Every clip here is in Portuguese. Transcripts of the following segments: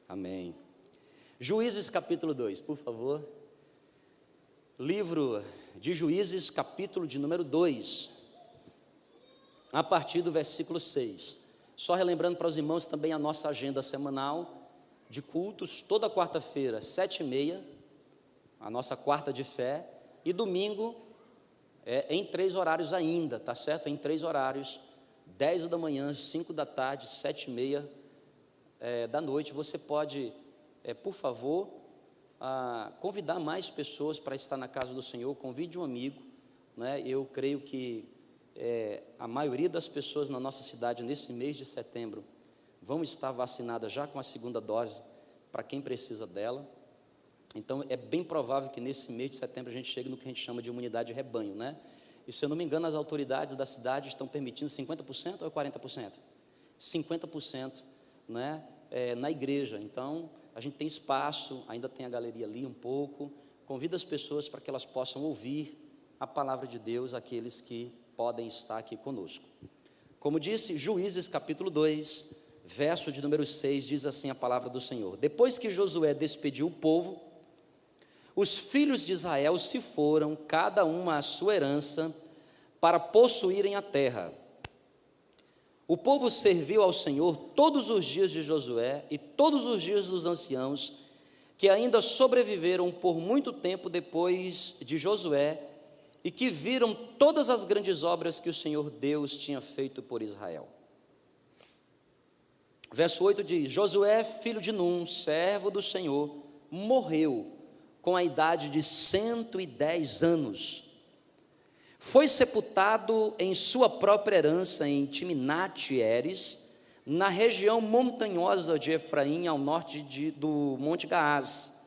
Amém. Juízes capítulo 2, por favor. Livro de Juízes, capítulo de número 2, a partir do versículo 6. Só relembrando para os irmãos também a nossa agenda semanal de cultos, toda quarta-feira, 7h30, a nossa quarta de fé, e domingo, em 3 horários ainda, tá certo? Em 3 horários, 10 da manhã, 5 da tarde, 7h30 da noite. Você pode, por favor, convidar mais pessoas para estar na casa do Senhor. Convide um amigo, né? Eu creio que a maioria das pessoas na nossa cidade nesse mês de setembro vão estar vacinadas já com a segunda dose, para quem precisa dela. Então é bem provável que nesse mês de setembro a gente chegue no que a gente chama de imunidade de rebanho, né? E se eu não me engano, as autoridades da cidade estão permitindo 50% ou 40%? 50%, né? Na igreja. Então a gente tem espaço, ainda tem a galeria ali um pouco. Convida as pessoas para que elas possam ouvir a palavra de Deus, aqueles que podem estar aqui conosco. Como disse, Juízes capítulo 2, verso de número 6, diz assim a palavra do Senhor: depois que Josué despediu o povo, os filhos de Israel se foram, cada um à sua herança, para possuírem a terra. O povo serviu ao Senhor todos os dias de Josué e todos os dias dos anciãos, que ainda sobreviveram por muito tempo depois de Josué, e que viram todas as grandes obras que o Senhor Deus tinha feito por Israel. Verso 8 diz: Josué, filho de Num, servo do Senhor, morreu com a idade de 110 anos. Foi sepultado em sua própria herança em Timnat-Heres, na região montanhosa de Efraim, ao norte do Monte Gaás.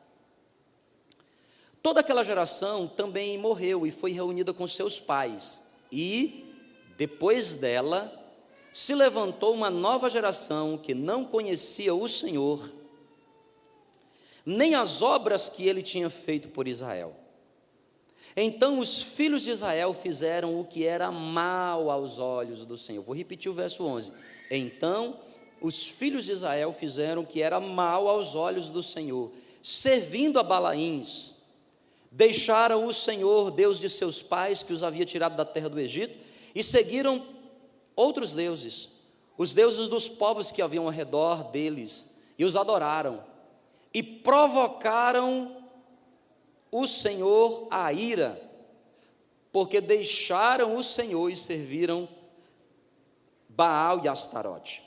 Toda aquela geração também morreu e foi reunida com seus pais, e, depois dela, se levantou uma nova geração que não conhecia o Senhor, nem as obras que ele tinha feito por Israel. Então os filhos de Israel fizeram o que era mal aos olhos do Senhor. Vou repetir o verso 11. Então os filhos de Israel fizeram o que era mal aos olhos do Senhor, servindo a Balaíns. Deixaram o Senhor, Deus de seus pais, que os havia tirado da terra do Egito, e seguiram outros deuses, os deuses dos povos que haviam ao redor deles, e os adoraram, e provocaram o Senhor à ira, porque deixaram o Senhor e serviram Baal e Astarote.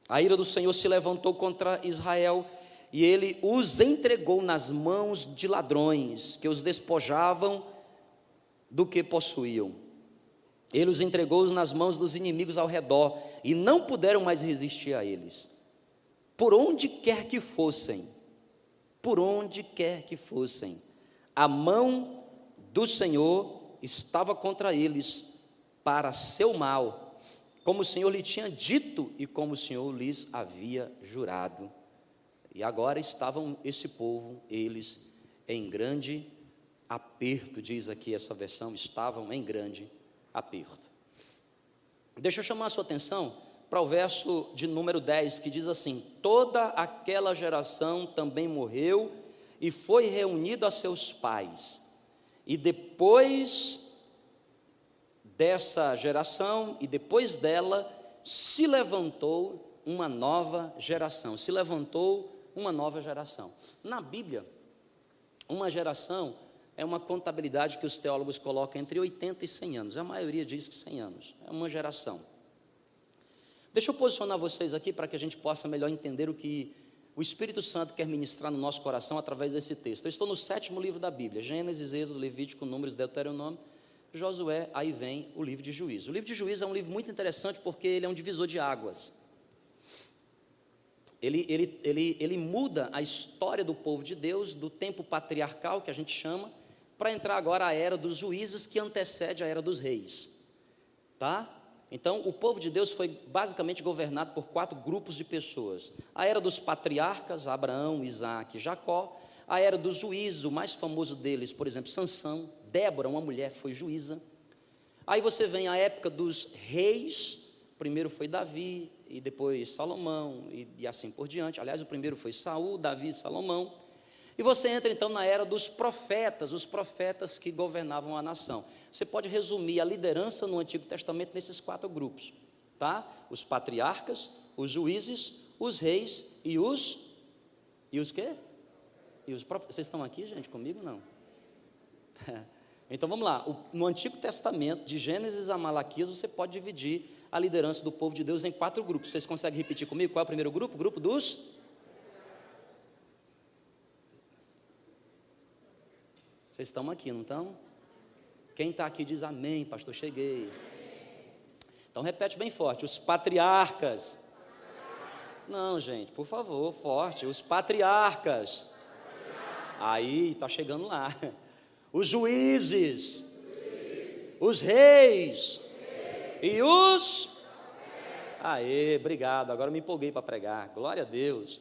A ira do Senhor se levantou contra Israel, e ele os entregou nas mãos de ladrões, que os despojavam do que possuíam. Ele os entregou nas mãos dos inimigos ao redor, e não puderam mais resistir a eles. Por onde quer que fossem, a mão do Senhor estava contra eles, para seu mal, como o Senhor lhe tinha dito e como o Senhor lhes havia jurado. E agora estavam esse povo, eles, em grande aperto, diz aqui essa versão, estavam em grande aperto. Deixa eu chamar a sua atenção para o verso de número 10, que diz assim: toda aquela geração também morreu e foi reunido a seus pais. E depois dessa geração, e depois dela, se levantou uma nova geração. Na Bíblia, uma geração é uma contabilidade que os teólogos colocam entre 80 e 100 anos. A maioria diz que 100 anos. É uma geração. Deixa eu posicionar vocês aqui para que a gente possa melhor entender o que o Espírito Santo quer ministrar no nosso coração através desse texto. Eu estou no 7º livro da Bíblia: Gênesis, Êxodo, Levítico, Números, Deuteronômio, Josué, aí vem o livro de Juízes. O livro de Juízes é um livro muito interessante porque ele é um divisor de águas. Ele muda a história do povo de Deus, do tempo patriarcal, que a gente chama, para entrar agora a era dos juízes, que antecede a era dos reis, tá? Então o povo de Deus foi basicamente governado por 4 grupos de pessoas: a era dos patriarcas, Abraão, Isaque e Jacó; a era dos juízes, o mais famoso deles, por exemplo, Sansão; Débora, uma mulher, foi juíza. Aí você vem a época dos reis, primeiro foi Davi, e depois Salomão, e assim por diante. Aliás, o primeiro foi Saul, Davi e Salomão. E você entra então na era dos profetas, os profetas que governavam a nação. Você pode resumir a liderança no Antigo Testamento nesses 4 grupos, tá? Os patriarcas, os juízes, os reis e os quê? E os profetas. Vocês estão aqui, gente, comigo? Não. Então vamos lá. No Antigo Testamento, de Gênesis a Malaquias, você pode dividir a liderança do povo de Deus em 4 grupos. Vocês conseguem repetir comigo? Qual é o primeiro grupo? O grupo dos... Vocês estão aqui, não estão? Quem está aqui diz amém, pastor, cheguei. Então repete bem forte, os patriarcas. Não, gente, por favor, forte, os patriarcas. Aí, está chegando lá. Os juízes, os reis e os... Aê, obrigado, agora me empolguei para pregar, glória a Deus.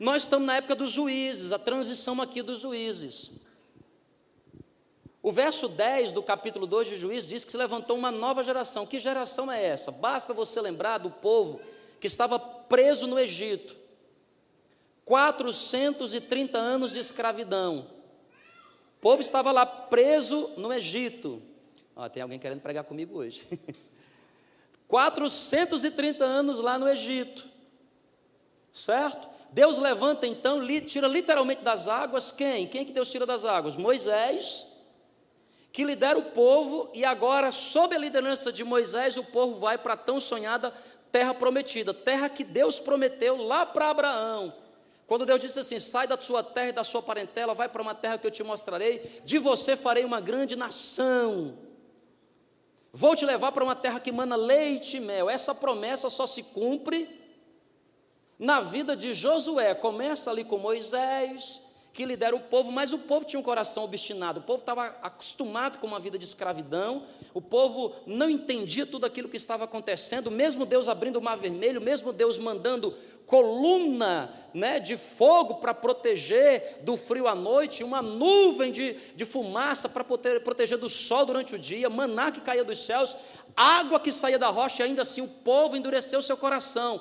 Nós estamos na época dos juízes, a transição aqui dos juízes. O verso 10 do capítulo 2 de Juízes diz que se levantou uma nova geração. Que geração é essa? Basta você lembrar do povo que estava preso no Egito. 430 anos de escravidão. O povo estava lá preso no Egito. Tem alguém querendo pregar comigo hoje. 430 anos lá no Egito. Certo? Deus levanta então, tira literalmente das águas quem? Quem que Deus tira das águas? Moisés, que lidera o povo, e agora, sob a liderança de Moisés, o povo vai para a tão sonhada terra prometida, terra que Deus prometeu lá para Abraão. Quando Deus disse assim, sai da sua terra e da sua parentela, vai para uma terra que eu te mostrarei, de você farei uma grande nação, vou te levar para uma terra que mana leite e mel. Essa promessa só se cumpre na vida de Josué. Começa ali com Moisés, que lidera o povo, mas o povo tinha um coração obstinado, o povo estava acostumado com uma vida de escravidão, o povo não entendia tudo aquilo que estava acontecendo, mesmo Deus abrindo o mar vermelho, mesmo Deus mandando coluna, de fogo para proteger do frio à noite, uma nuvem de fumaça para proteger do sol durante o dia, maná que caía dos céus, água que saía da rocha, e ainda assim o povo endureceu seu coração.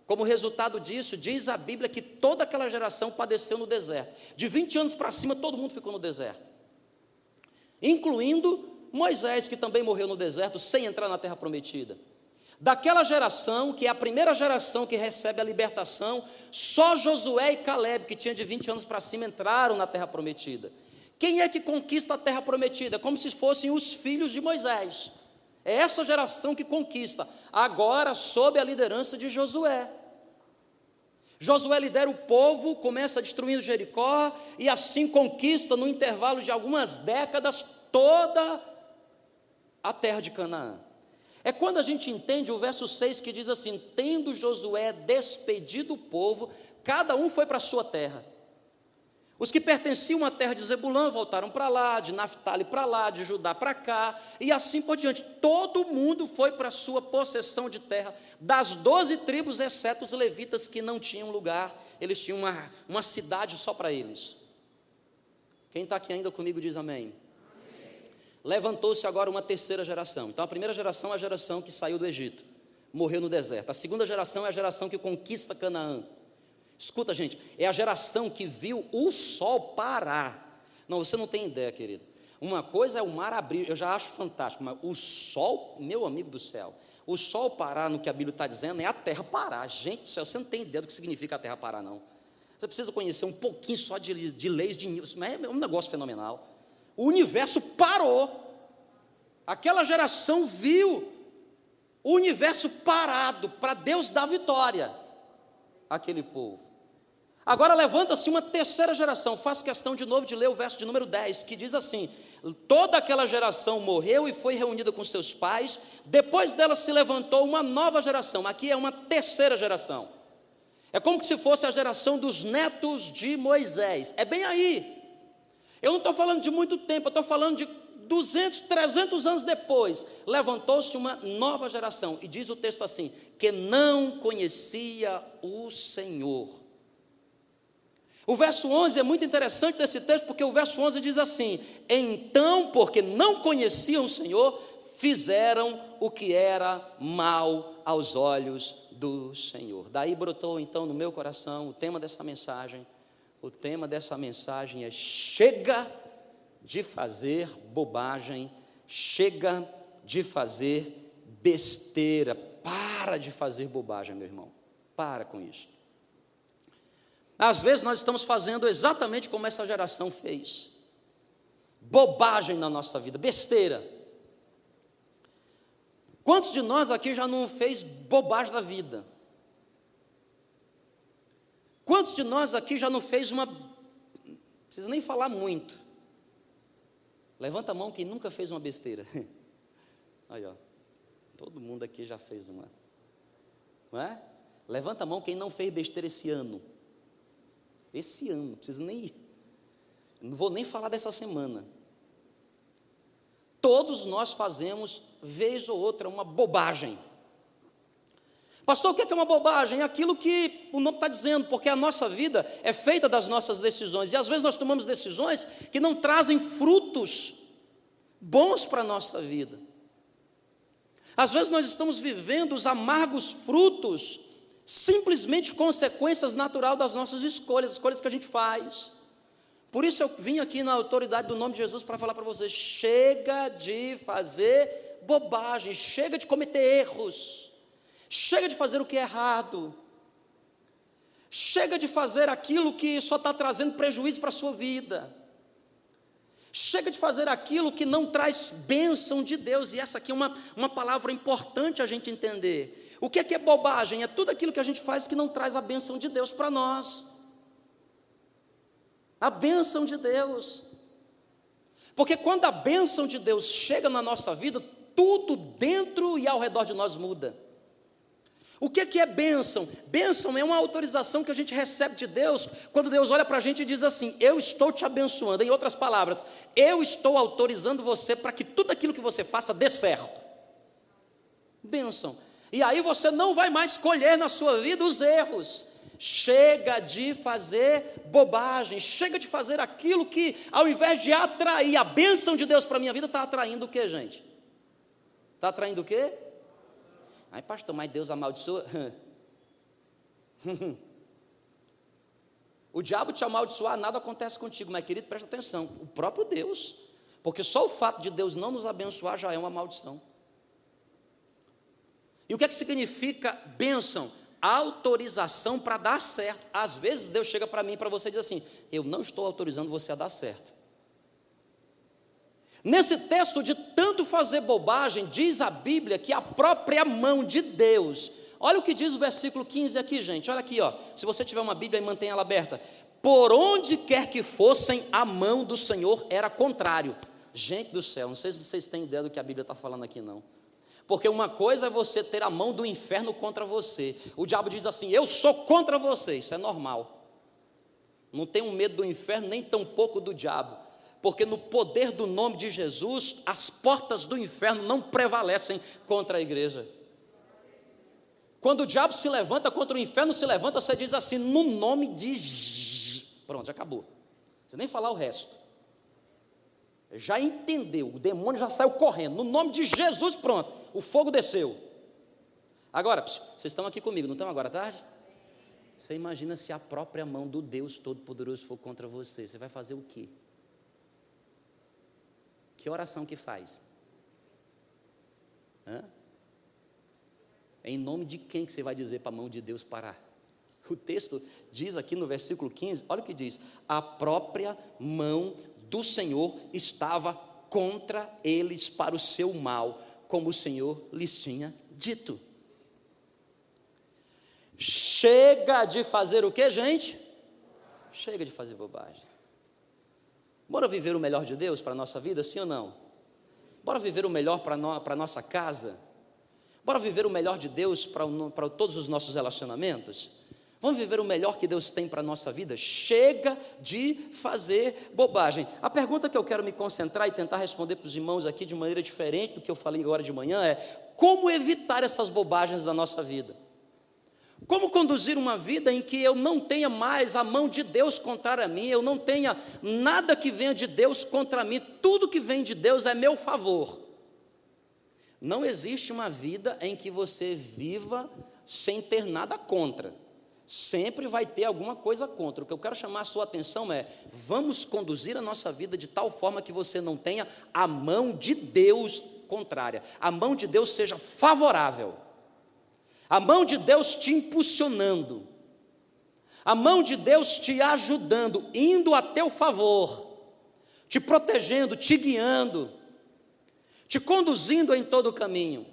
Como resultado disso, diz a Bíblia que toda aquela geração padeceu no deserto. De 20 anos para cima, todo mundo ficou no deserto. Incluindo Moisés, que também morreu no deserto, sem entrar na terra prometida. Daquela geração, que é a primeira geração que recebe a libertação, só Josué e Caleb, que tinha de 20 anos para cima, entraram na terra prometida. Quem é que conquista a terra prometida? Como se fossem os filhos de Moisés. É essa geração que conquista, agora sob a liderança de Josué. Josué lidera o povo, começa destruindo Jericó, e assim conquista, no intervalo de algumas décadas, toda a terra de Canaã. É quando a gente entende o verso 6 que diz assim, tendo Josué despedido o povo, cada um foi para a sua terra. Os que pertenciam à terra de Zebulã voltaram para lá, de Naftali para lá, de Judá para cá, e assim por diante. Todo mundo foi para a sua possessão de terra, das 12 tribos, exceto os levitas, que não tinham lugar, eles tinham uma cidade só para eles. Quem está aqui ainda comigo diz amém. Levantou-se agora uma terceira geração. Então a primeira geração é a geração que saiu do Egito, morreu no deserto. A segunda geração é a geração que conquista Canaã. Escuta, gente, é a geração que viu o sol parar. Não, você não tem ideia, querido. Uma coisa é o mar abrir, eu já acho fantástico, mas o sol, meu amigo do céu, o sol parar no que a Bíblia está dizendo é a terra parar. Gente do céu, você não tem ideia do que significa a terra parar, não. Você precisa conhecer um pouquinho só de leis de Newton, mas é um negócio fenomenal. O universo parou. Aquela geração viu o universo parado para Deus dar vitória àquele povo. Agora levanta-se uma terceira geração. Faço questão de novo de ler o verso de número 10, que diz assim, toda aquela geração morreu e foi reunida com seus pais, depois dela se levantou uma nova geração. Aqui é uma terceira geração. É como se fosse a geração dos netos de Moisés. É bem aí. Eu não estou falando de muito tempo, eu estou falando de 200, 300 anos depois, levantou-se uma nova geração, e diz o texto assim, que não conhecia o Senhor. O verso 11 é muito interessante desse texto, porque o verso 11 diz assim, então, porque não conheciam o Senhor, fizeram o que era mal aos olhos do Senhor. Daí brotou então no meu coração o tema dessa mensagem. O tema dessa mensagem é: chega de fazer bobagem, chega de fazer besteira. Para de fazer bobagem, meu irmão. Para com isso. Às vezes nós estamos fazendo exatamente como essa geração fez. Bobagem na nossa vida, besteira. Quantos de nós aqui já não fez bobagem da vida? Quantos de nós aqui já não fez uma... Não precisa nem falar muito. Levanta a mão quem nunca fez uma besteira. Aí, ó. Todo mundo aqui já fez uma. Não é? Levanta a mão quem não fez besteira esse ano. Esse ano, não precisa nem ir. Não vou nem falar dessa semana. Todos nós fazemos, vez ou outra, uma bobagem. Pastor, o que é uma bobagem? É aquilo que o nome está dizendo, porque a nossa vida é feita das nossas decisões. E às vezes nós tomamos decisões que não trazem frutos bons para a nossa vida. Às vezes nós estamos vivendo os amargos frutos, simplesmente consequências naturais das nossas escolhas que a gente faz. Por isso eu vim aqui na autoridade do nome de Jesus para falar para você: chega de fazer bobagem, chega de cometer erros, chega de fazer o que é errado, chega de fazer aquilo que só está trazendo prejuízo para a sua vida, chega de fazer aquilo que não traz bênção de Deus. E essa aqui é uma palavra importante a gente entender. O que é bobagem? É tudo aquilo que a gente faz que não traz a bênção de Deus para nós. A bênção de Deus. Porque quando a bênção de Deus chega na nossa vida, tudo dentro e ao redor de nós muda. O que é bênção? Bênção é uma autorização que a gente recebe de Deus, quando Deus olha para a gente e diz assim: eu estou te abençoando. Em outras palavras, eu estou autorizando você para que tudo aquilo que você faça dê certo. Bênção. E aí você não vai mais colher na sua vida os erros. Chega de fazer bobagem, chega de fazer aquilo que, ao invés de atrair a bênção de Deus para a minha vida, está atraindo o quê, gente? Está atraindo o quê? Ai, pastor, mas Deus amaldiçoa? O diabo te amaldiçoar, nada acontece contigo, mas querido, presta atenção, o próprio Deus, porque só o fato de Deus não nos abençoar já é uma maldição. E o que é que significa bênção? Autorização para dar certo. Às vezes Deus chega para mim e para você e diz assim: eu não estou autorizando você a dar certo. Nesse texto de tanto fazer bobagem, diz a Bíblia que a própria mão de Deus, olha o que diz o versículo 15 aqui, gente, olha aqui, ó. Se você tiver uma Bíblia, mantenha ela aberta. Por onde quer que fossem, a mão do Senhor era contrário. Gente do céu, não sei se vocês têm ideia do que a Bíblia está falando aqui, não. Porque uma coisa é você ter a mão do inferno contra você. O diabo diz assim: eu sou contra você. Isso é normal. Não tenho medo do inferno, nem tampouco do diabo. Porque no poder do nome de Jesus, as portas do inferno não prevalecem contra a igreja. Quando o diabo se levanta contra o inferno, se levanta, você diz assim: no nome de... Pronto, já acabou. Você nem falar o resto. Já entendeu, o demônio já saiu correndo. No nome de Jesus, pronto, o fogo desceu. Agora, vocês estão aqui comigo, não estão agora à tarde? Você imagina se a própria mão do Deus Todo-Poderoso for contra você, você vai fazer o quê? Que oração que faz? Em nome de quem que você vai dizer para a mão de Deus parar? O texto diz aqui no versículo 15, olha o que diz: a própria mão do Senhor estava contra eles para o seu mal, como o Senhor lhes tinha dito. Chega de fazer o que, gente? Chega de fazer bobagem. Bora viver o melhor de Deus para a nossa vida, sim ou não? Bora viver o melhor para a nossa casa? Bora viver o melhor de Deus para todos os nossos relacionamentos? Vamos viver o melhor que Deus tem para a nossa vida? Chega de fazer bobagem. A pergunta que eu quero me concentrar e tentar responder para os irmãos aqui de maneira diferente do que eu falei agora de manhã é: como evitar essas bobagens da nossa vida? Como conduzir uma vida em que eu não tenha mais a mão de Deus contra mim, eu não tenha nada que venha de Deus contra mim, tudo que vem de Deus é meu favor. Não existe uma vida em que você viva sem ter nada contra. Sempre vai ter alguma coisa contra. O que eu quero chamar a sua atenção é: vamos conduzir a nossa vida de tal forma que você não tenha a mão de Deus contrária. A mão de Deus seja favorável. A mão de Deus te impulsionando. A mão de Deus te ajudando, indo a teu favor, te protegendo, te guiando, te conduzindo em todo o caminho.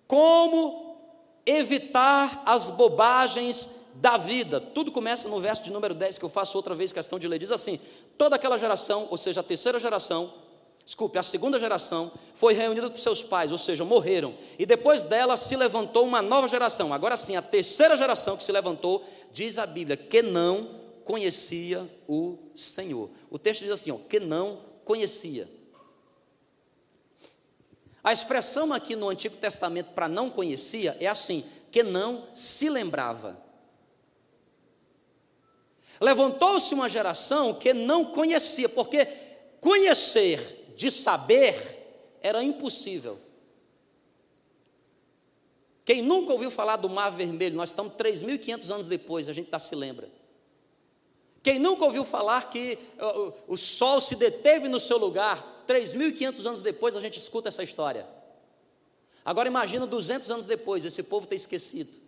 Como evitar as bobagens da vida? Tudo começa no verso de número 10, que eu faço outra vez questão de ler. Diz assim: toda aquela geração, ou seja, a segunda geração, foi reunida por seus pais, ou seja, morreram, e depois dela se levantou uma nova geração. Agora sim, a terceira geração que se levantou, diz a Bíblia, que não conhecia o Senhor. O texto diz assim, que não conhecia. A expressão aqui no Antigo Testamento para não conhecia é assim, que não se lembrava. Levantou-se uma geração que não conhecia, porque conhecer de saber era impossível. Quem nunca ouviu falar do Mar Vermelho, nós estamos 3.500 anos depois, a gente se lembra. Quem nunca ouviu falar que o sol se deteve no seu lugar, 3.500 anos depois a gente escuta essa história. Agora imagina 200 anos depois, esse povo ter esquecido.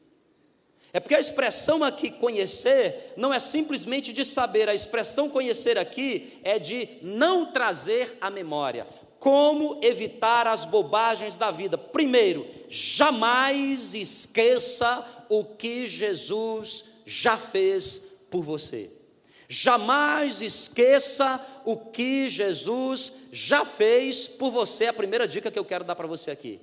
É porque a expressão aqui conhecer não é simplesmente de saber, a expressão conhecer aqui é de não trazer à memória. Como evitar as bobagens da vida? Primeiro, jamais esqueça o que Jesus já fez por você. Jamais esqueça o que Jesus já fez por você. É a primeira dica que eu quero dar para você aqui.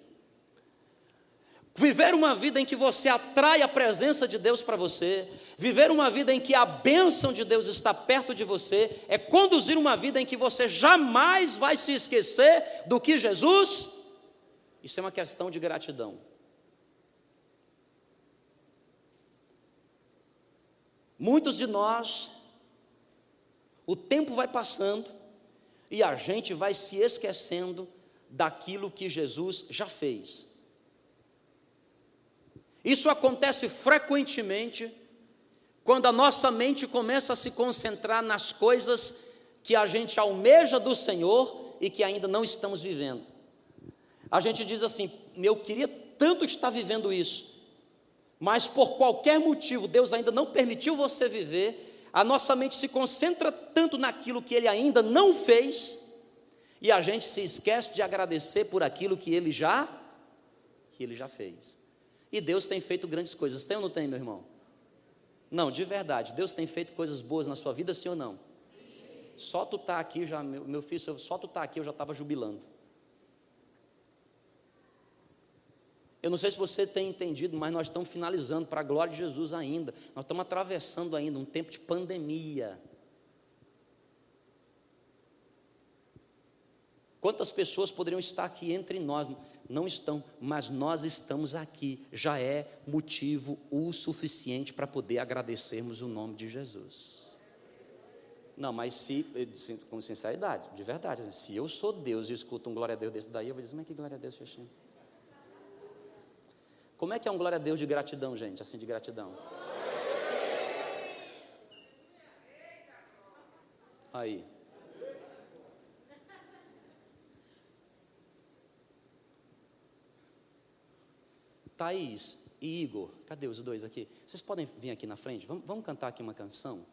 Viver uma vida em que você atrai a presença de Deus para você, viver uma vida em que a bênção de Deus está perto de você, é conduzir uma vida em que você jamais vai se esquecer do que Jesus. Isso é uma questão de gratidão. Muitos de nós, o tempo vai passando e a gente vai se esquecendo daquilo que Jesus já fez. Isso acontece frequentemente quando a nossa mente começa a se concentrar nas coisas que a gente almeja do Senhor e que ainda não estamos vivendo. A gente diz assim, eu queria tanto estar vivendo isso, mas por qualquer motivo Deus ainda não permitiu você viver. A nossa mente se concentra tanto naquilo que Ele ainda não fez, e a gente se esquece de agradecer por aquilo que Ele já fez. E Deus tem feito grandes coisas, tem ou não tem, meu irmão? Não, de verdade, Deus tem feito coisas boas na sua vida, sim ou não? Sim. Só tu estar aqui, já, meu filho, só tu estar aqui eu já estava jubilando. Eu não sei se você tem entendido, mas nós estamos finalizando para a glória de Jesus ainda. Nós estamos atravessando ainda um tempo de pandemia. Quantas pessoas poderiam estar aqui entre nós? Não estão, mas nós estamos aqui. Já é motivo o suficiente para poder agradecermos o nome de Jesus. Não, mas com sinceridade, de verdade, se eu sou Deus e escuto um glória a Deus desse daí, eu vou dizer, mas que glória a Deus, Xixi? Como é que é um glória a Deus de gratidão, gente? Assim, de gratidão. Aí. Thaís e Igor, cadê os dois aqui? Vocês podem vir aqui na frente? Vamos cantar aqui uma canção?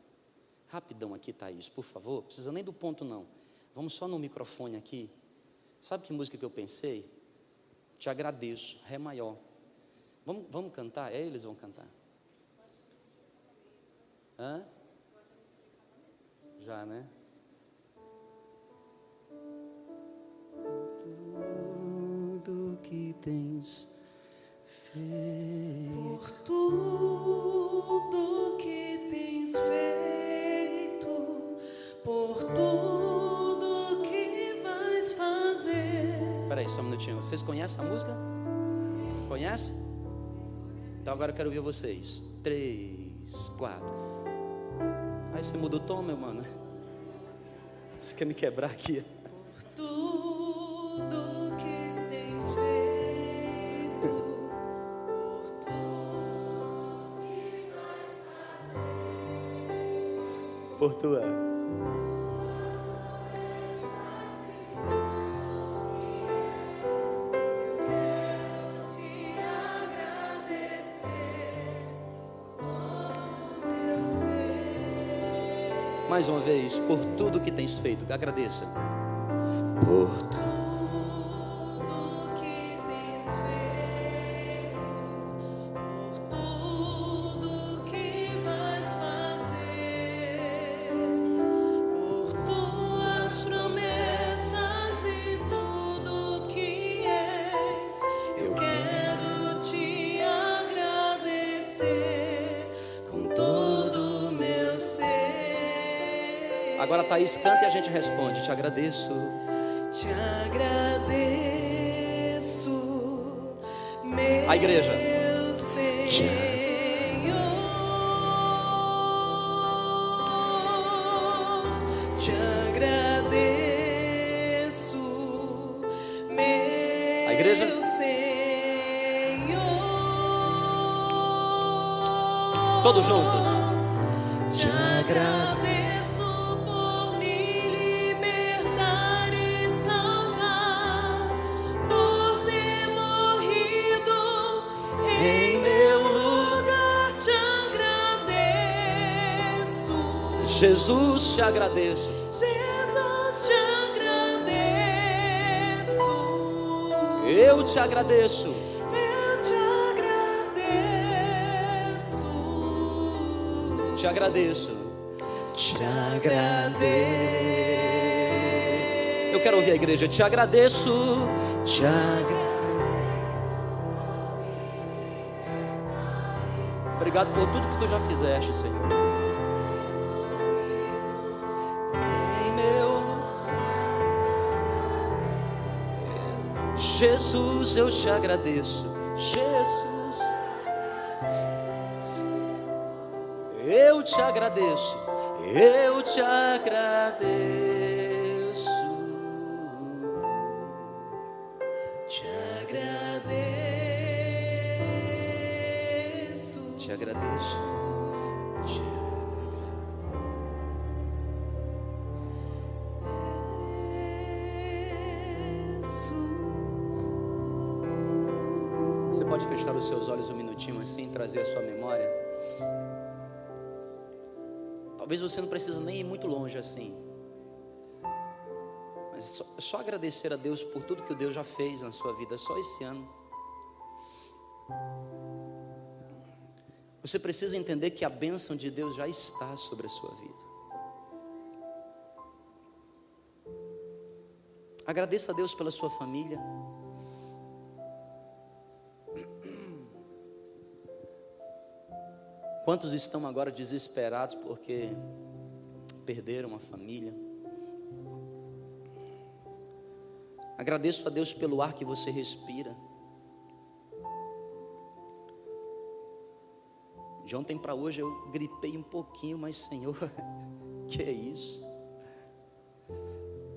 Rapidão aqui, Thaís, por favor. Não precisa nem do ponto, não. Vamos só no microfone aqui. Sabe que música que eu pensei? Te agradeço, Ré maior. Vamos cantar? Eles vão cantar. Hã? Já, né? Tudo que tens feito, por tudo que tens feito, por tudo que vais fazer. Espera aí, só um minutinho. Vocês conhecem a música? Conhece? Então agora eu quero ouvir vocês. 3, 4. Aí você muda o tom, meu mano. Você quer me quebrar aqui? Por tudo que tens feito. por tua. Mais uma vez, por tudo que tens feito, agradeça. Por tudo que tens feito, por tudo que vais fazer, por tuas promessas e tudo que és, eu quero te agradecer com todo o meu ser. Agora Thaís canta e a gente responde. Te agradeço. Te agradeço, meu A igreja. Senhor. Te agradeço, meu A igreja. Senhor. Todos juntos. Te agradeço por me libertar e salvar, por ter morrido em meu lugar. Te agradeço, Jesus, te agradeço. Jesus, te agradeço. Eu te agradeço. Eu te agradeço. Te agradeço. Te agradeço. Eu quero ouvir a igreja. Te agradeço. Te agradeço. Obrigado por tudo que tu já fizeste, Senhor. Em meu lugar. Jesus, eu te agradeço. Jesus, eu te agradeço. Eu te agradeço. Te Agradeço. Te agradeço. Te agradeço. Você pode fechar os seus olhos um minutinho assim, trazer a sua memória. Talvez você não precise nem ir muito longe assim, mas só agradecer a Deus por tudo que o Deus já fez na sua vida, só esse ano. Você precisa entender que a bênção de Deus já está sobre a sua vida. Agradeça a Deus pela sua família. Quantos estão agora desesperados porque perderam a família? Agradeço a Deus pelo ar que você respira. De ontem para hoje eu gripei um pouquinho, mas Senhor, que é isso?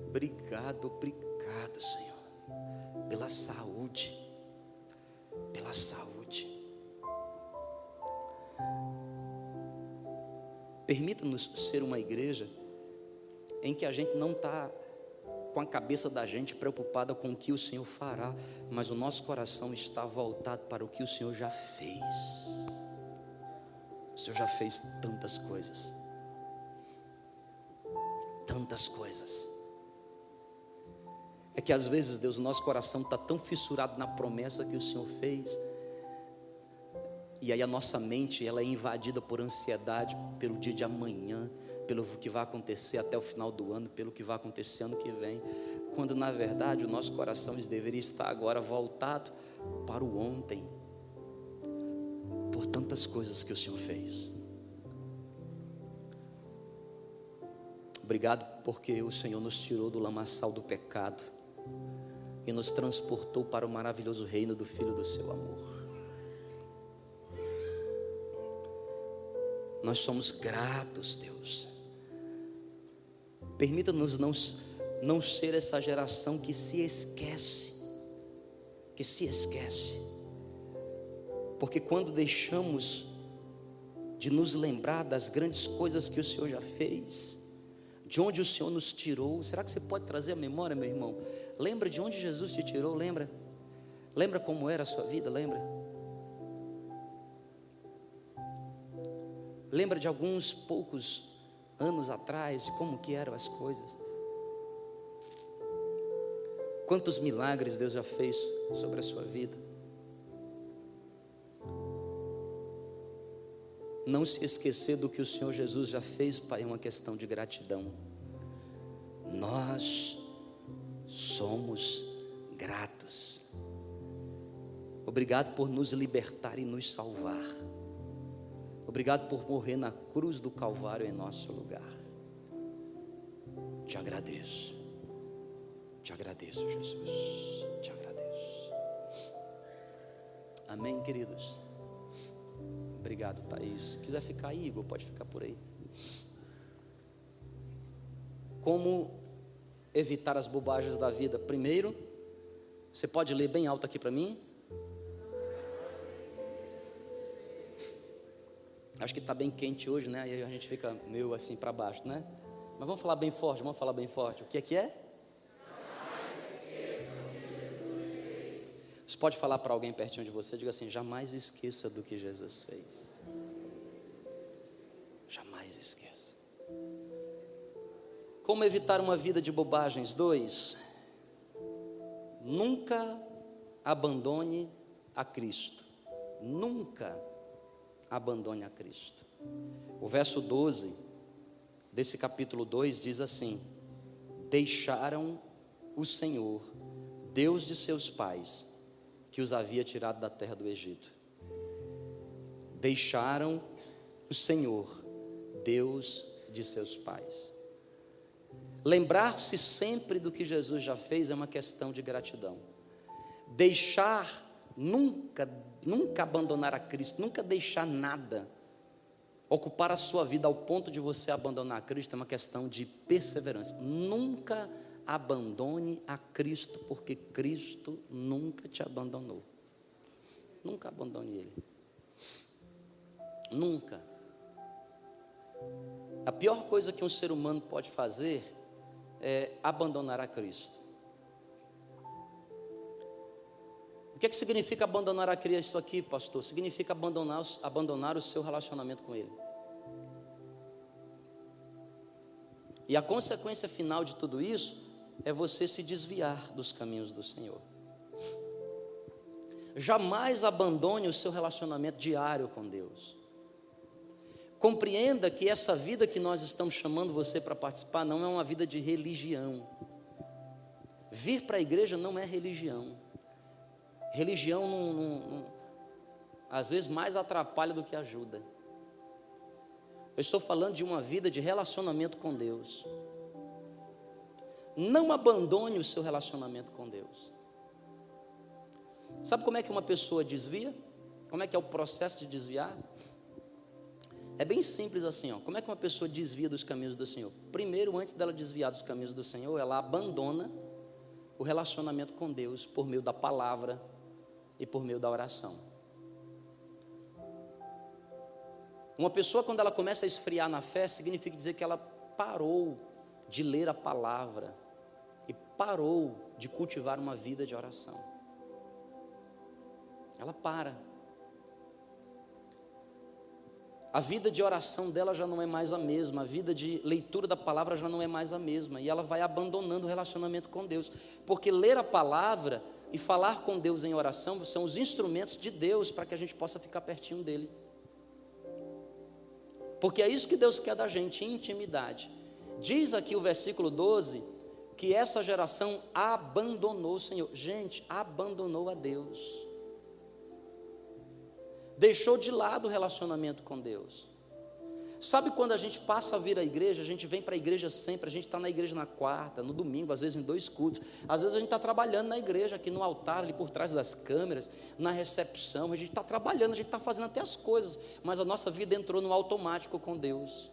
Obrigado, obrigado, Senhor, pela saúde, pela saúde. Permita-nos ser uma igreja em que a gente não está com a cabeça da gente preocupada com o que o Senhor fará, mas o nosso coração está voltado para o que o Senhor já fez. O Senhor já fez tantas coisas. Tantas coisas. É que às vezes, Deus, o nosso coração está tão fissurado na promessa que o Senhor fez. E aí a nossa mente, ela é invadida por ansiedade pelo dia de amanhã, pelo que vai acontecer até o final do ano, pelo que vai acontecer ano que vem. Quando na verdade o nosso coração deveria estar agora voltado para o ontem. Por tantas coisas que o Senhor fez. Obrigado porque o Senhor nos tirou do lamaçal do pecado e nos transportou para o maravilhoso reino do Filho do seu amor. Nós somos gratos, Deus. Permita-nos não ser essa geração que se esquece. Porque quando deixamos de nos lembrar das grandes coisas que o Senhor já fez, de onde o Senhor nos tirou. Será que você pode trazer a memória, meu irmão? Lembra de onde Jesus te tirou? Lembra? Lembra como era a sua vida? Lembra? Lembra de alguns poucos anos atrás, de como que eram as coisas? Quantos milagres Deus já fez sobre a sua vida? Não se esquecer do que o Senhor Jesus já fez, Pai, é uma questão de gratidão. Nós somos gratos. Obrigado por nos libertar e nos salvar. Obrigado por morrer na cruz do Calvário em nosso lugar. Te agradeço. Te agradeço, Jesus. Te agradeço. Amém, queridos? Obrigado, Thaís. Se quiser ficar aí, Igor, pode ficar por aí. Como evitar as bobagens da vida? Primeiro, você pode ler bem alto aqui para mim? Acho que está bem quente hoje, né? Aí a gente fica meio assim para baixo, né? Mas vamos falar bem forte, vamos falar bem forte. O que é que é? Você pode falar para alguém pertinho de você, diga assim: jamais esqueça do que Jesus fez. Jamais esqueça. Como evitar uma vida de bobagens? 2, nunca abandone a Cristo. Nunca abandone a Cristo. O verso 12 desse capítulo 2 diz assim: deixaram o Senhor, Deus de seus pais, que os havia tirado da terra do Egito. Deixaram o Senhor, Deus de seus pais. Lembrar-se sempre do que Jesus já fez é uma questão de gratidão. Deixar, nunca abandonar a Cristo, nunca deixar nada ocupar a sua vida ao ponto de você abandonar a Cristo é uma questão de perseverança. Nunca abandone a Cristo, porque Cristo nunca te abandonou. Nunca abandone Ele. Nunca. A pior coisa que um ser humano pode fazer é abandonar a Cristo. O que é que significa abandonar a Cristo aqui, pastor? Significa abandonar o seu relacionamento com Ele. E a consequência final de tudo isso é você se desviar dos caminhos do Senhor. Jamais abandone o seu relacionamento diário com Deus. Compreenda que essa vida que nós estamos chamando você para participar não é uma vida de religião. Vir para a igreja não é religião. Religião às vezes mais atrapalha do que ajuda. Eu estou falando de uma vida de relacionamento com Deus. Não abandone o seu relacionamento com Deus. Sabe como é que uma pessoa desvia? Como é que é o processo de desviar? É bem simples assim, ó. Como é que uma pessoa desvia dos caminhos do Senhor? Primeiro, antes dela desviar dos caminhos do Senhor, ela abandona o relacionamento com Deus por meio da palavra e por meio da oração. Uma pessoa, quando ela começa a esfriar na fé, significa dizer que ela parou de ler a palavra e parou de cultivar uma vida de oração. Ela para. A vida de oração dela já não é mais a mesma, a vida de leitura da palavra já não é mais a mesma, e ela vai abandonando o relacionamento com Deus, porque ler a palavra e falar com Deus em oração são os instrumentos de Deus para que a gente possa ficar pertinho dEle. Porque é isso que Deus quer da gente, intimidade. Diz aqui o versículo 12, que essa geração abandonou o Senhor. Gente, abandonou a Deus. Deixou de lado o relacionamento com Deus. Sabe quando a gente passa a vir à igreja, a gente vem para a igreja sempre, a gente está na igreja na quarta, no domingo, às vezes em 2 cultos, às vezes a gente está trabalhando na igreja, aqui no altar, ali por trás das câmeras, na recepção, a gente está trabalhando, a gente está fazendo até as coisas, mas a nossa vida entrou no automático com Deus.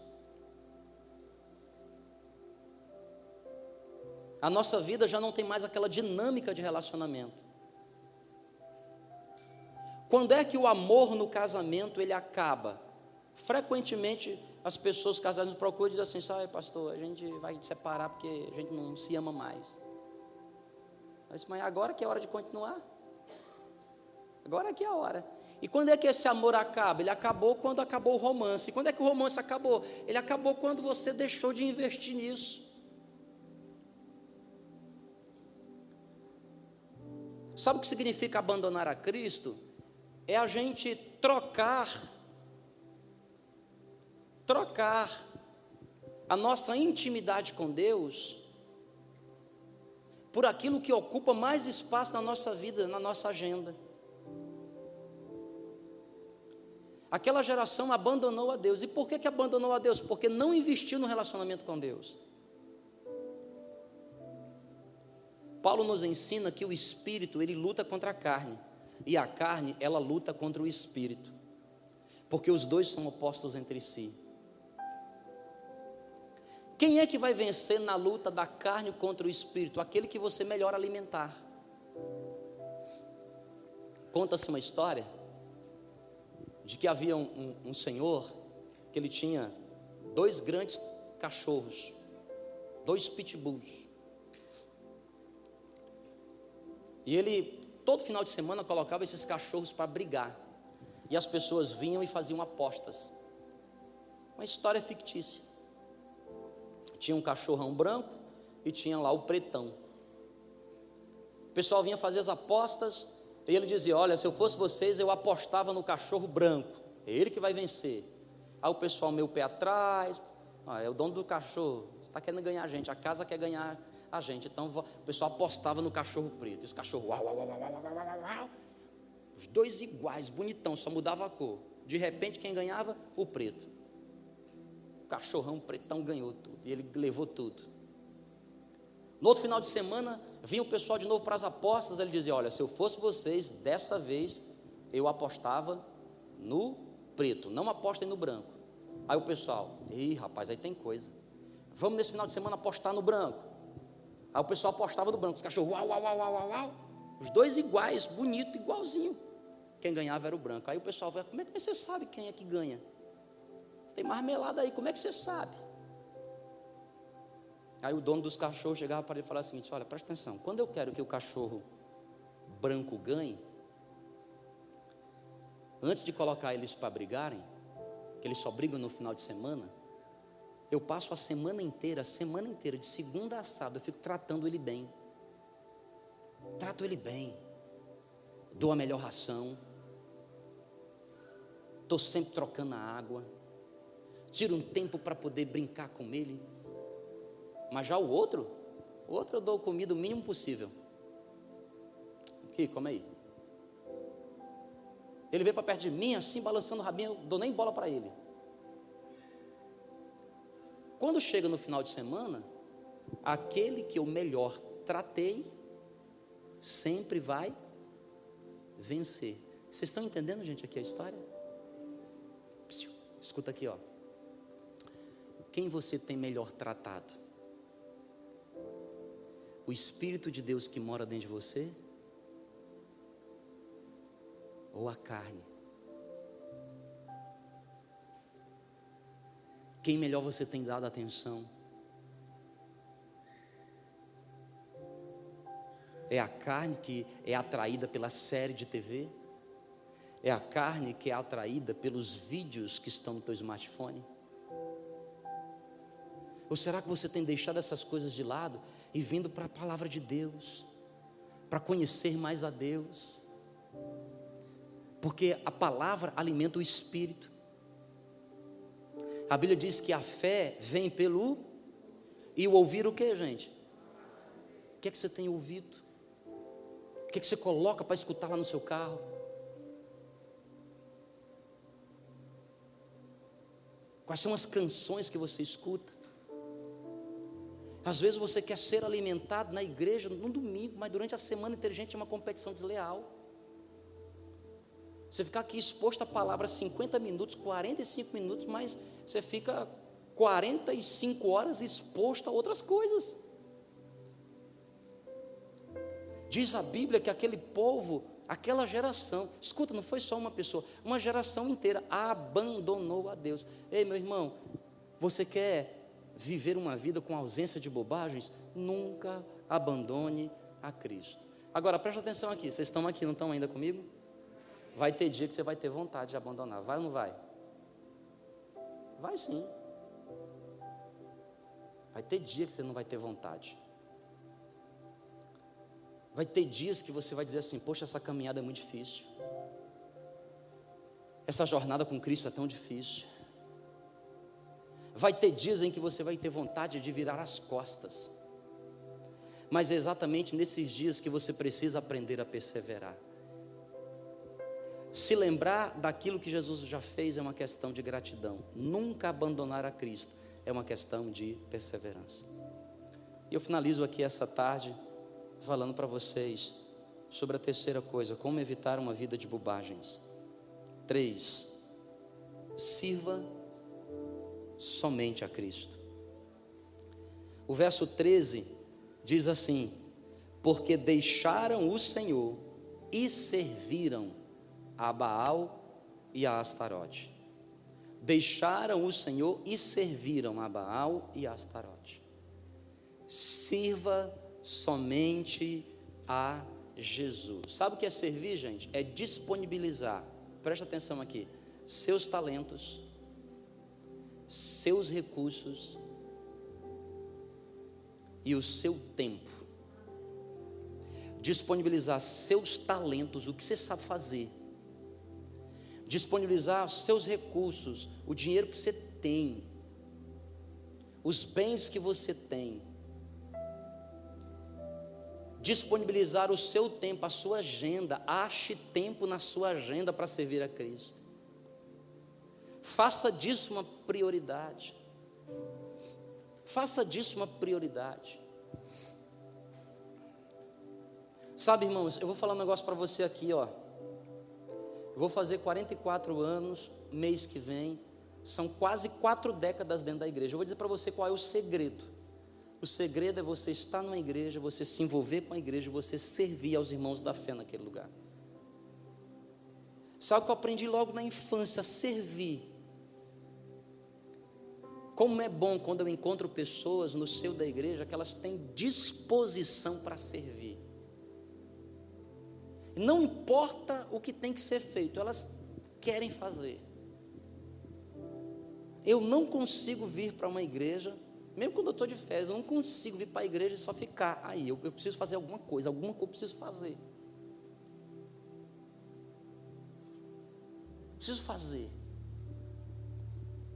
A nossa vida já não tem mais aquela dinâmica de relacionamento. Quando é que o amor no casamento ele acaba? Frequentemente as pessoas casadas nos procuram e dizem assim: sabe, pastor, a gente vai separar porque a gente não se ama mais. Mas agora que é hora de continuar. Agora que é a hora. E quando é que esse amor acaba? Ele acabou quando acabou o romance. E quando é que o romance acabou? Ele acabou quando você deixou de investir nisso. Sabe o que significa abandonar a Cristo? É a gente trocar a nossa intimidade com Deus por aquilo que ocupa mais espaço na nossa vida, na nossa agenda. Aquela geração abandonou a Deus. E por que abandonou a Deus? Porque não investiu no relacionamento com Deus. Paulo nos ensina que o Espírito, ele luta contra a carne. E a carne, ela luta contra o Espírito. Porque os dois são opostos entre si. Quem é que vai vencer na luta da carne contra o Espírito? Aquele que você melhor alimentar. Conta-se uma história de que havia um senhor que ele tinha 2 grandes cachorros, 2 pitbulls. E ele, todo final de semana, colocava esses cachorros para brigar. E as pessoas vinham e faziam apostas. Uma história fictícia. Tinha um cachorrão branco e tinha lá o pretão. O pessoal vinha fazer as apostas e ele dizia: olha, se eu fosse vocês, eu apostava no cachorro branco, é ele que vai vencer. Aí o pessoal meio pé atrás: é o dono do cachorro, você está querendo ganhar a gente, a casa quer ganhar a gente. Então o pessoal apostava no cachorro preto. E os cachorros, uau, uau, uau, uau, uau, uau, uau. Os 2 iguais, bonitão, só mudava a cor. De repente quem ganhava? O preto. O cachorrão pretão ganhou tudo, e ele levou tudo. No outro final de semana, vinha o pessoal de novo para as apostas. Ele dizia: olha, se eu fosse vocês, dessa vez eu apostava no preto, não apostem no branco. Aí o pessoal: ih, rapaz, aí tem coisa, vamos nesse final de semana apostar no branco. Aí o pessoal apostava no branco, os cachorros, uau, uau, uau, uau, uau. Os 2 iguais, bonito, igualzinho. Quem ganhava era o branco. Aí o pessoal vai: como é que você sabe quem é que ganha? Tem marmelada aí, como é que você sabe? Aí o dono dos cachorros chegava para ele e falava o seguinte: olha, presta atenção, quando eu quero que o cachorro branco ganhe, antes de colocar eles para brigarem, que eles só brigam no final de semana, eu passo a semana inteira, de segunda a sábado, eu fico tratando ele bem. Trato ele bem, dou a melhor ração, estou sempre trocando a água, tiro um tempo para poder brincar com ele. Mas já o outro eu dou comida o mínimo possível. Aqui, come aí. Ele vem para perto de mim, assim, balançando o rabinho, eu dou nem bola para ele. Quando chega no final de semana, aquele que eu melhor tratei, sempre vai vencer. Vocês estão entendendo, gente, aqui a história? Escuta aqui, ó. Quem você tem melhor tratado? O Espírito de Deus que mora dentro de você? Ou a carne? Quem melhor você tem dado atenção? É a carne que é atraída pela série de TV? É a carne que é atraída pelos vídeos que estão no teu smartphone? Ou será que você tem deixado essas coisas de lado e vindo para a palavra de Deus, para conhecer mais a Deus? Porque a palavra alimenta o espírito. A Bíblia diz que a fé vem pelo... E o ouvir o que, gente? O que é que você tem ouvido? O que é que você coloca para escutar lá no seu carro? Quais são as canções que você escuta? Às vezes você quer ser alimentado na igreja no domingo, mas durante a semana inteira, gente, é uma competição desleal. Você fica aqui exposto à palavra 50 minutos, 45 minutos, mas você fica 45 horas exposto a outras coisas. Diz a Bíblia que aquele povo, Aquela geração, escuta, não foi só uma pessoa, uma geração inteira abandonou a Deus. Ei, meu irmão, você quer viver uma vida com ausência de bobagens? Nunca abandone a Cristo. Agora, preste atenção aqui, vocês estão aqui, não estão ainda comigo? Vai ter dia que você vai ter vontade de abandonar, vai ou não vai? Vai sim. Vai ter dia que você não vai ter vontade. Vai ter dias que você vai dizer assim: poxa, essa caminhada é muito difícil. Essa jornada com Cristo é tão difícil. Vai ter dias em que você vai ter vontade de virar as costas. Mas é exatamente nesses dias que você precisa aprender a perseverar. Se lembrar daquilo que Jesus já fez é uma questão de gratidão. Nunca abandonar a Cristo é uma questão de perseverança. E eu finalizo aqui essa tarde falando para vocês sobre a terceira coisa: como evitar uma vida de bobagens. 3. Sirva somente a Cristo. O verso 13 diz assim: porque deixaram o Senhor e serviram a Baal e a Astarote. Deixaram o Senhor e serviram a Baal e a Astarote. Sirva somente a Jesus. Sabe o que é servir, gente? É disponibilizar, presta atenção aqui, seus talentos, seus recursos e o seu tempo. Disponibilizar seus talentos, o que você sabe fazer. Disponibilizar seus recursos, o dinheiro que você tem, os bens que você tem. Disponibilizar o seu tempo, a sua agenda. Ache tempo na sua agenda para servir a Cristo. Faça disso uma prioridade. Faça disso uma prioridade. Sabe, irmãos, eu vou falar um negócio para você aqui, ó. Eu vou fazer 44 anos, mês que vem. São quase 4 décadas dentro da igreja. Eu vou dizer para você qual é o segredo. O segredo é você estar numa igreja, você se envolver com a igreja, você servir aos irmãos da fé naquele lugar. Sabe o que eu aprendi logo na infância? Servir. Como é bom quando eu encontro pessoas no seio da igreja que elas têm disposição para servir. Não importa o que tem que ser feito, elas querem fazer. Eu não consigo vir para uma igreja, mesmo quando eu estou de férias, eu não consigo vir para a igreja e só ficar aí. Eu preciso fazer alguma coisa eu preciso fazer. Preciso fazer.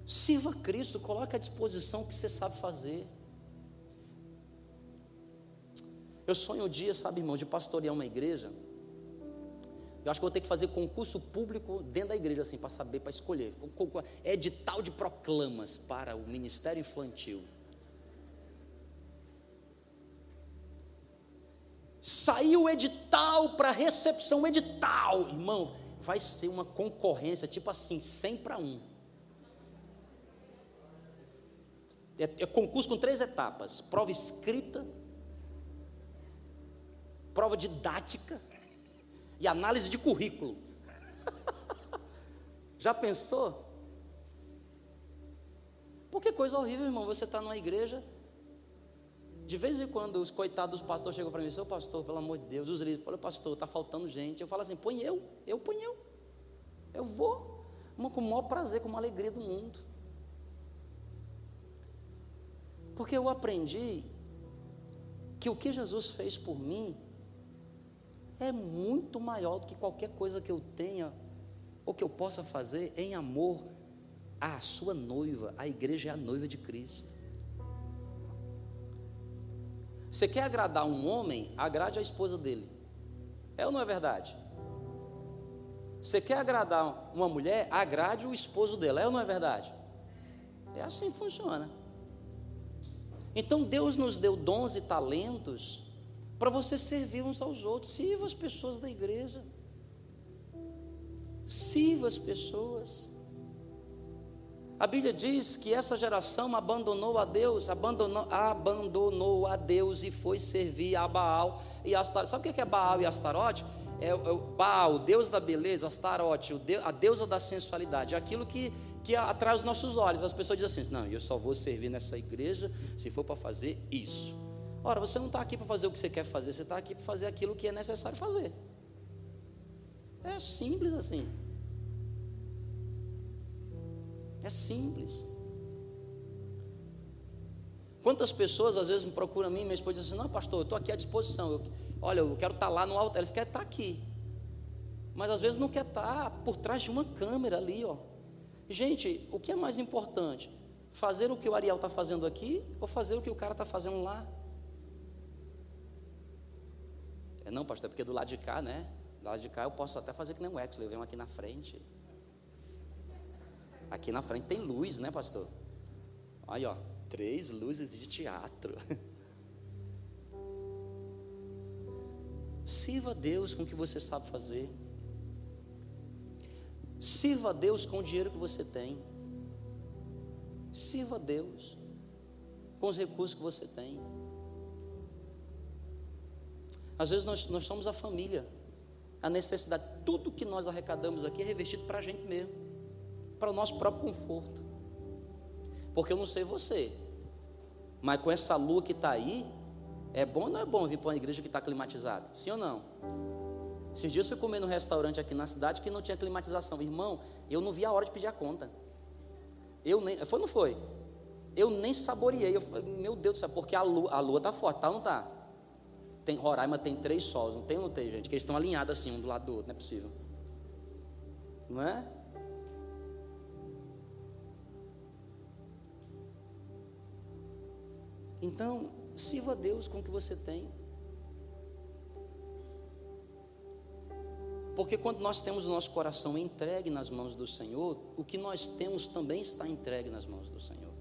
Sirva a Cristo, coloque à disposição o que você sabe fazer. Eu sonho um dia, sabe, irmão, de pastorear uma igreja. Eu acho que vou ter que fazer concurso público dentro da igreja, assim, para saber, para escolher. Edital de proclamas para o ministério infantil. Saiu o edital para recepção, o edital, irmão, vai ser uma concorrência, tipo assim, 100 para 1. É concurso com 3 etapas: prova escrita, prova didática e análise de currículo. Já pensou? Porque coisa horrível, irmão, você está numa igreja, de vez em quando os coitados dos pastores chegam para mim: seu pastor, pelo amor de Deus, os líderes, olha pastor, está faltando gente. Eu falo assim: põe eu vou, com o maior prazer, com a maior alegria do mundo. Porque eu aprendi que o que Jesus fez por mim é muito maior do que qualquer coisa que eu tenha ou que eu possa fazer em amor à sua noiva. A igreja é a noiva de Cristo. Você quer agradar um homem? Agrade a esposa dele. É ou não é verdade? Você quer agradar uma mulher? Agrade o esposo dela. É ou não é verdade? É assim que funciona. Então Deus nos deu dons e talentos para você servir uns aos outros. Sirva as pessoas da igreja. Sirva as pessoas. A Bíblia diz que essa geração abandonou a Deus e foi servir a Baal e Astarote. Sabe o que é Baal e Astarote? o Baal, o deus da beleza, Astarote, a deusa da sensualidade, aquilo que atrai os nossos olhos. As pessoas dizem assim: não, eu só vou servir nessa igreja se for para fazer isso. Ora, você não está aqui para fazer o que você quer fazer, você está aqui para fazer aquilo que é necessário fazer. É simples assim. É simples. Quantas pessoas às vezes me procuram a mim, minha esposa diz assim: não, pastor, eu estou aqui à disposição, olha, eu quero estar lá no altar. Eles querem estar aqui, mas às vezes não quer estar por trás de uma câmera ali, ó. Gente, o que é mais importante? Fazer o que o Ariel está fazendo aqui, ou fazer o que o cara está fazendo lá? Não, pastor, é porque do lado de cá, né? Do lado de cá eu posso até fazer que nem o Wexler, eu venho aqui na frente. Aqui na frente tem luz, né, pastor? Aí, ó, 3 luzes de teatro. Sirva a Deus com o que você sabe fazer. Sirva a Deus com o dinheiro que você tem. Sirva a Deus com os recursos que você tem. Às vezes nós somos a família. A necessidade, tudo que nós arrecadamos aqui é revestido para a gente mesmo, para o nosso próprio conforto. Porque eu não sei você, mas com essa lua que está aí, é bom ou não é bom vir para uma igreja que está climatizada? Sim ou não? Esses dias eu fui comer num restaurante aqui na cidade que não tinha climatização. Irmão, eu não vi a hora de pedir a conta. Foi ou não foi? Eu nem saboreei. Eu falei, meu Deus do céu, porque a lua está forte, tá ou não está? Roraima tem 3 sols, não tem ou não tem, gente? Que eles estão alinhados assim, um do lado do outro, não é possível. Não é? Então, sirva a Deus com o que você tem. Porque quando nós temos o nosso coração entregue nas mãos do Senhor, o que nós temos também está entregue nas mãos do Senhor.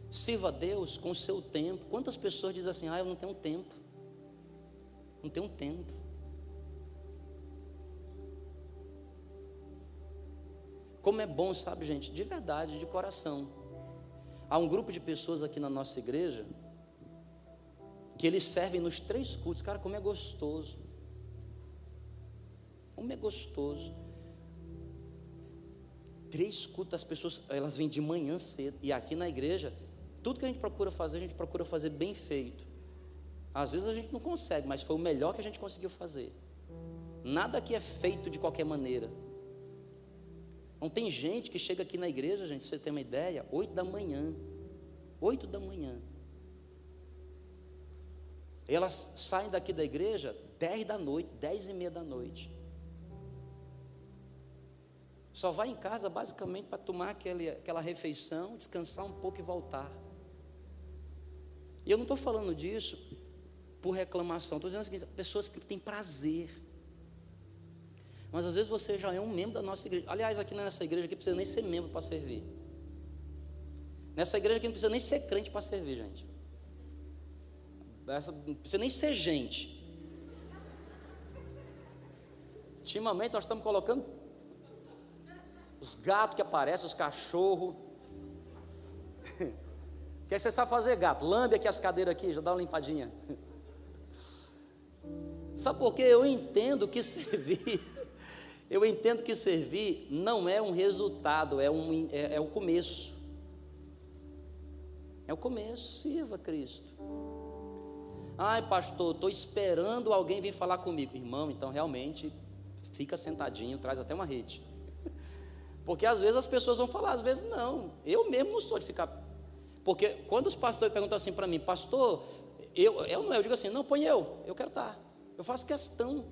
Sirva a Deus com o seu tempo. Quantas pessoas dizem assim: eu não tenho tempo. Não tenho tempo. Como é bom, sabe, gente, de verdade, de coração. Há um grupo de pessoas aqui na nossa igreja que eles servem nos 3 cultos. Cara, como é gostoso. Como é gostoso. 3 cultos, as pessoas, elas vêm de manhã cedo. E aqui na igreja, tudo que a gente procura fazer bem feito. Às vezes a gente não consegue, mas foi o melhor que a gente conseguiu fazer. Nada aqui é feito de qualquer maneira. Não tem gente que chega aqui na igreja, gente, se você tem uma ideia, 8 da manhã. 8 da manhã. E elas saem daqui da igreja 10 da noite, 10:30 da noite. Só vai em casa basicamente para tomar aquela refeição, descansar um pouco e voltar. E eu não estou falando disso por reclamação, estou dizendo o seguinte: pessoas que têm prazer. Mas às vezes você já é um membro da nossa igreja. Aliás, aqui nessa igreja aqui não precisa nem ser membro para servir. Nessa igreja aqui não precisa nem ser crente para servir, gente. Não precisa nem ser gente. Ultimamente nós estamos colocando os gatos que aparecem, os cachorros. O que você sabe fazer, gato? Lambe aqui as cadeiras aqui, já dá uma limpadinha. Sabe por quê? Eu entendo que servir não é um resultado, é o começo. É o começo. Sirva a Cristo. Ai, pastor, estou esperando alguém vir falar comigo. Irmão, então realmente fica sentadinho, traz até uma rede. Porque às vezes as pessoas vão falar, às vezes não. Eu mesmo não sou de ficar. Porque quando os pastores perguntam assim para mim: pastor, eu digo assim: não, põe eu quero estar. Eu faço questão.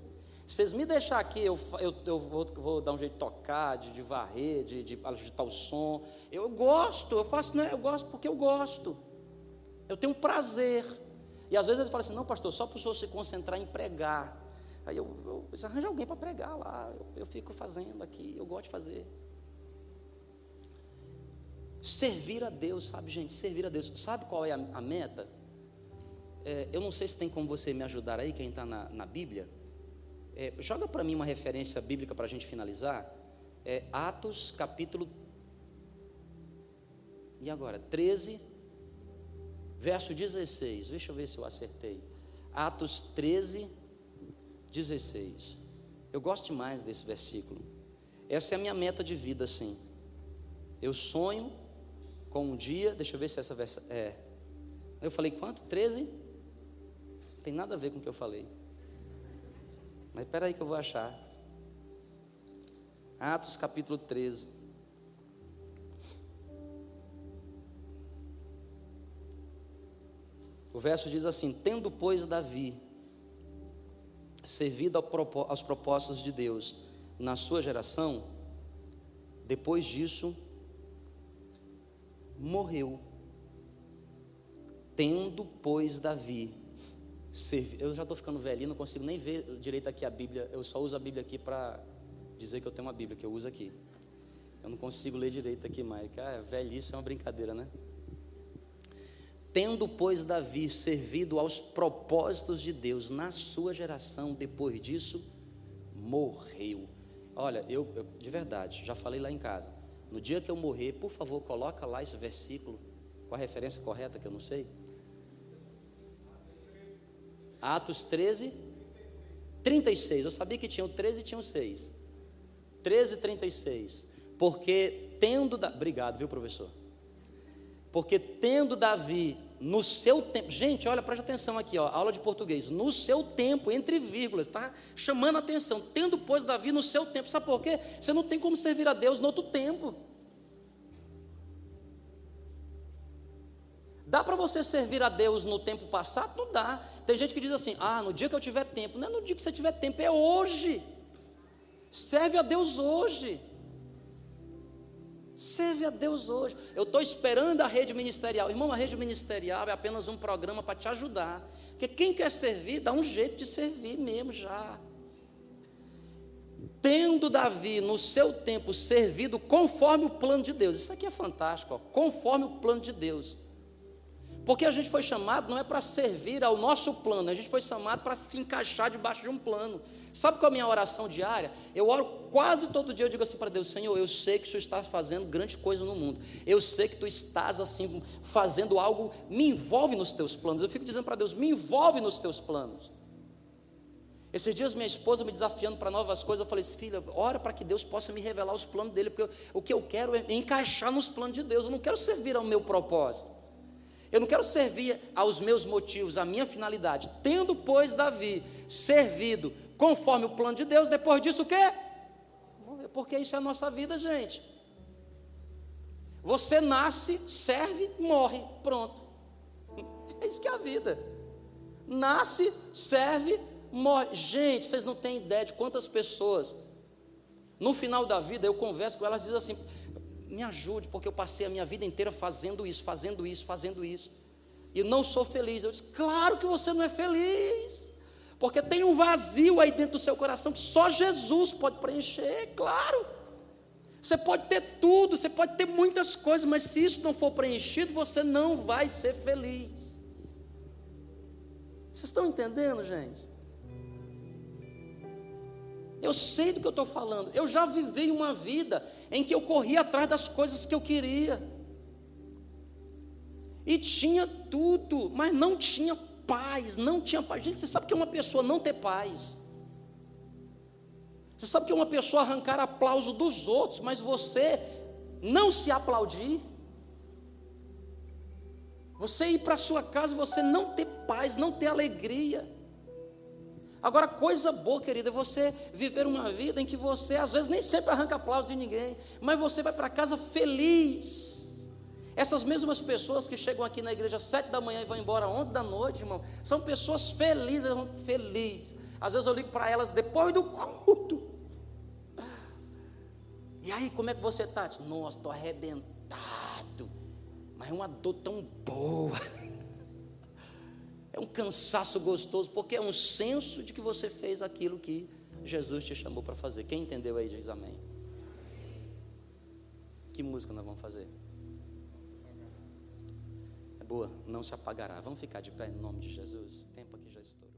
Se vocês me deixar aqui, eu vou dar um jeito de tocar, de varrer, de ajustar o som. Eu gosto, eu faço, né? Eu gosto porque eu gosto. Eu tenho prazer. E às vezes ele fala assim: não, pastor, só para o senhor se concentrar em pregar. Aí eu arranjo alguém para pregar lá. Eu fico fazendo aqui, eu gosto de fazer. Servir a Deus, sabe, gente? Servir a Deus. Sabe qual é a meta? Eu não sei se tem como você me ajudar aí, quem está na Bíblia. Joga para mim uma referência bíblica para a gente finalizar. Atos capítulo 13, verso 16. Deixa eu ver se eu acertei. Atos 13, 16. Eu gosto demais desse versículo. Essa é a minha meta de vida, sim. Eu sonho com um dia, deixa eu ver se essa versão é. Eu falei quanto? 13? Não tem nada a ver com o que eu falei. Mas espera aí que eu vou achar. Atos capítulo 13. O verso diz assim: tendo, pois, Davi servido aos propósitos de Deus na sua geração, depois disso morreu. Tendo, pois, Davi eu já estou ficando velhinho, não consigo nem ver direito aqui a Bíblia. Eu só uso a Bíblia aqui para dizer que eu tenho uma Bíblia, que eu uso aqui. Eu não consigo ler direito aqui mais. Velhice é uma brincadeira, né? Tendo, pois, Davi servido aos propósitos de Deus na sua geração, depois disso, morreu. Olha, eu de verdade, já falei lá em casa. No dia que eu morrer, por favor, coloca lá esse versículo, com a referência correta, que eu não sei. Atos 13, 36. Eu sabia que tinha o 13 e tinha o 6. 13, 36. Porque tendo... Obrigado, viu, professor? Porque tendo Davi no seu tempo... Gente, olha, preste atenção aqui, ó, aula de português. No seu tempo, entre vírgulas, está chamando a atenção. Tendo, pois, Davi no seu tempo. Sabe por quê? Você não tem como servir a Deus no outro tempo. Dá para você servir a Deus no tempo passado? Não dá. Tem gente que diz assim: no dia que eu tiver tempo. Não é no dia que você tiver tempo, é hoje. Serve a Deus hoje. Serve a Deus hoje. Eu estou esperando a rede ministerial. Irmão, a rede ministerial é apenas um programa para te ajudar. Porque quem quer servir, dá um jeito de servir mesmo já. Tendo Davi no seu tempo servido conforme o plano de Deus. Isso aqui é fantástico, ó, conforme o plano de Deus. Porque a gente foi chamado não é para servir ao nosso plano, a gente foi chamado para se encaixar debaixo de um plano. Sabe qual é a minha oração diária? Eu oro quase todo dia, eu digo assim para Deus: Senhor, eu sei que o Senhor está fazendo grande coisa no mundo, eu sei que Tu estás assim fazendo algo, me envolve nos Teus planos. Eu fico dizendo para Deus: me envolve nos Teus planos. Esses dias minha esposa me desafiando para novas coisas, eu falei assim: filha, ora para que Deus possa me revelar os planos dele, porque o que eu quero é encaixar nos planos de Deus, eu não quero servir ao meu propósito. Eu não quero servir aos meus motivos, à minha finalidade. Tendo, pois, Davi servido conforme o plano de Deus, depois disso o quê? Morreu. Porque isso é a nossa vida, gente. Você nasce, serve, morre, pronto. É isso que é a vida. Nasce, serve, morre. Gente, vocês não têm ideia de quantas pessoas, no final da vida, eu converso com elas, dizem assim: me ajude, porque eu passei a minha vida inteira fazendo isso, e não sou feliz. Eu disse: claro que você não é feliz, porque tem um vazio aí dentro do seu coração que só Jesus pode preencher. Claro, você pode ter tudo, você pode ter muitas coisas, mas se isso não for preenchido, você não vai ser feliz. Vocês estão entendendo, gente? Eu sei do que eu estou falando. Eu já vivi uma vida em que eu corria atrás das coisas que eu queria. E tinha tudo, mas não tinha paz, não tinha paz. Gente, você sabe o que é uma pessoa não ter paz? Você sabe o que é uma pessoa arrancar aplauso dos outros, mas você não se aplaudir? Você ir para a sua casa e você não ter paz, não ter alegria. Agora, coisa boa, querida, é você viver uma vida em que você, às vezes, nem sempre arranca aplauso de ninguém, mas você vai para casa feliz. Essas mesmas pessoas que chegam aqui na igreja às 7 da manhã e vão embora às 11 da noite, irmão, são pessoas felizes. Às vezes eu ligo para elas depois do culto: e aí, como é que você está? Nossa, estou arrebentado, mas é uma dor tão boa. É um cansaço gostoso, porque é um senso de que você fez aquilo que Jesus te chamou para fazer. Quem entendeu aí diz amém. Que música nós vamos fazer? É boa? Não se apagará. Vamos ficar de pé em nome de Jesus. O tempo aqui já estourou.